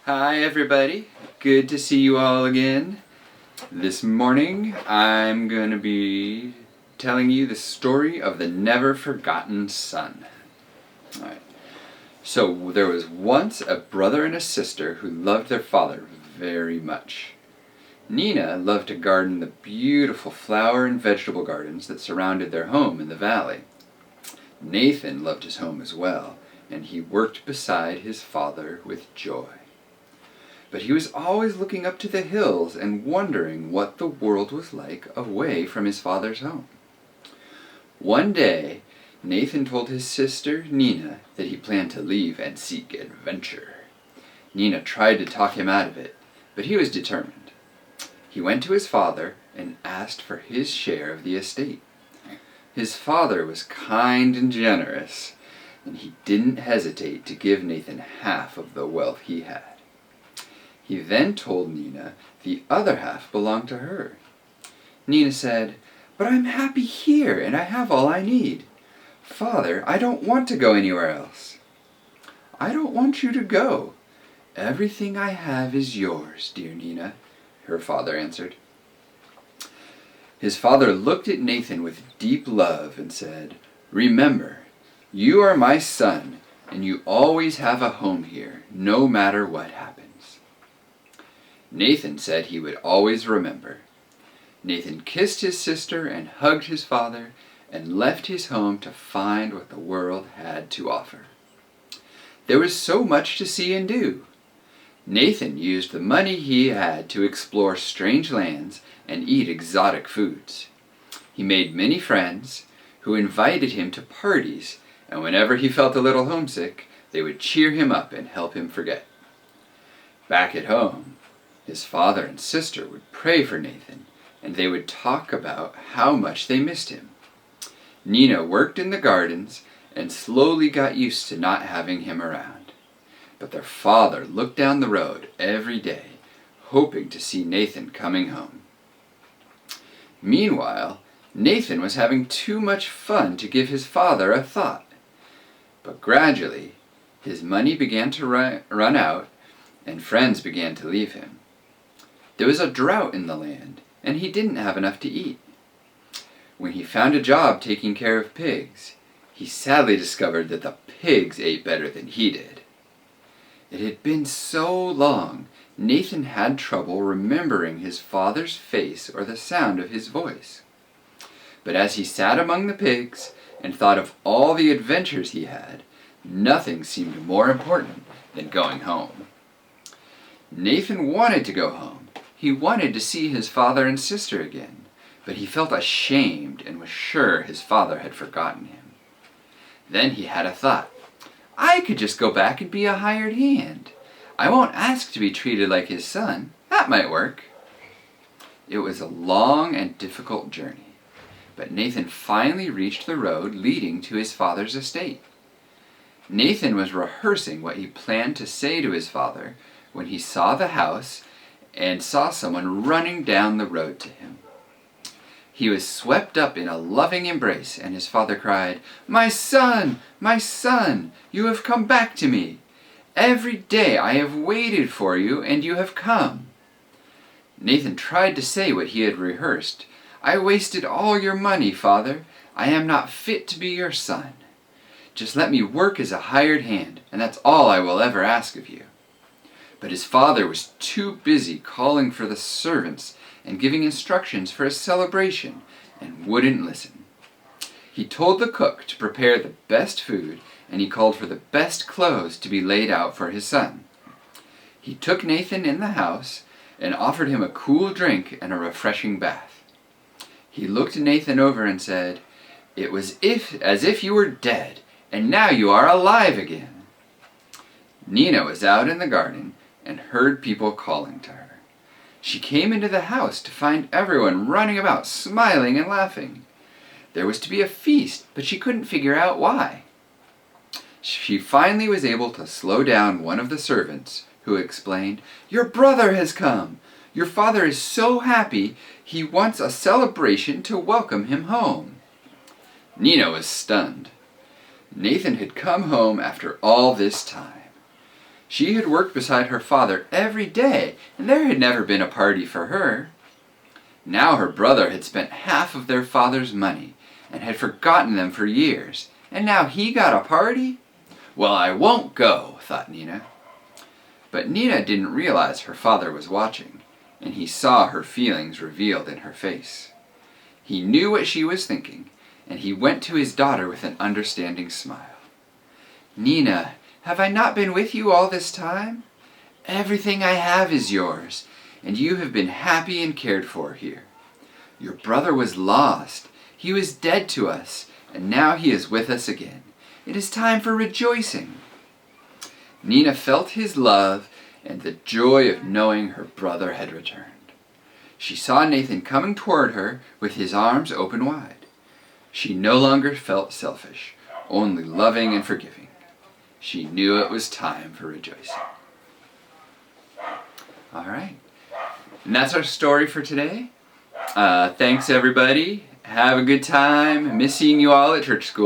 Hi everybody, good to see you all again. This morning I'm going to be telling you the story of the never forgotten son. Alright, so there was once a brother and a sister who loved their father very much. Nina loved to garden the beautiful flower and vegetable gardens that surrounded their home in the valley. Nathan loved his home as well, and he worked beside his father with joy. But he was always looking up to the hills and wondering what the world was like away from his father's home. One day, Nathan told his sister, Nina, that he planned to leave and seek adventure. Nina tried to talk him out of it, but he was determined. He went to his father and asked for his share of the estate. His father was kind and generous, and he didn't hesitate to give Nathan half of the wealth he had. He then told Nina the other half belonged to her. Nina said, "But I'm happy here and I have all I need. Father, I don't want to go anywhere else." "I don't want you to go. Everything I have is yours, dear Nina," her father answered. His father looked at Nathan with deep love and said, "Remember, you are my son, and you always have a home here, no matter what happens." Nathan said he would always remember. Nathan kissed his sister and hugged his father and left his home to find what the world had to offer. There was so much to see and do. Nathan used the money he had to explore strange lands and eat exotic foods. He made many friends who invited him to parties, and whenever he felt a little homesick, they would cheer him up and help him forget. Back at home, his father and sister would pray for Nathan, and they would talk about how much they missed him. Nina worked in the gardens and slowly got used to not having him around. But their father looked down the road every day, hoping to see Nathan coming home. Meanwhile, Nathan was having too much fun to give his father a thought. But gradually, his money began to run out, and friends began to leave him. There was a drought in the land, and he didn't have enough to eat. When he found a job taking care of pigs, he sadly discovered that the pigs ate better than he did. It had been so long, Nathan had trouble remembering his father's face or the sound of his voice. But as he sat among the pigs and thought of all the adventures he had, nothing seemed more important than going home. Nathan wanted to go home. He wanted to see his father and sister again, but he felt ashamed and was sure his father had forgotten him. Then he had a thought. I could just go back and be a hired hand. I won't ask to be treated like his son. That might work. It was a long and difficult journey, but Nathan finally reached the road leading to his father's estate. Nathan was rehearsing what he planned to say to his father when he saw the house and saw someone running down the road to him. He was swept up in a loving embrace, and his father cried, my son, you have come back to me. Every day I have waited for you, and you have come." Nathan tried to say what he had rehearsed. "I wasted all your money, Father. I am not fit to be your son. Just let me work as a hired hand, and that's all I will ever ask of you." But his father was too busy calling for the servants and giving instructions for a celebration, and wouldn't listen. He told the cook to prepare the best food, and he called for the best clothes to be laid out for his son. He took Nathan in the house and offered him a cool drink and a refreshing bath. He looked Nathan over and said, "It was as if you were dead, and now you are alive again." Nina was out in the garden and heard people calling to her. She came into the house to find everyone running about, smiling and laughing. There was to be a feast, but she couldn't figure out why. She finally was able to slow down one of the servants, who explained, "Your brother has come. Your father is so happy, he wants a celebration to welcome him home." Nina was stunned. Nathan had come home after all this time. She had worked beside her father every day, and there had never been a party for her. Now her brother had spent half of their father's money, and had forgotten them for years, and now he got a party? Well, I won't go, thought Nina. But Nina didn't realize her father was watching, and he saw her feelings revealed in her face. He knew what she was thinking, and he went to his daughter with an understanding smile. "Nina, have I not been with you all this time? Everything I have is yours, and you have been happy and cared for here. Your brother was lost. He was dead to us, and now he is with us again. It is time for rejoicing." Nina felt his love and the joy of knowing her brother had returned. She saw Nathan coming toward her with his arms open wide. She no longer felt selfish, only loving and forgiving. She knew it was time for rejoicing. All right. And that's our story for today. Thanks, everybody. Have a good time. Miss seeing you all at church school.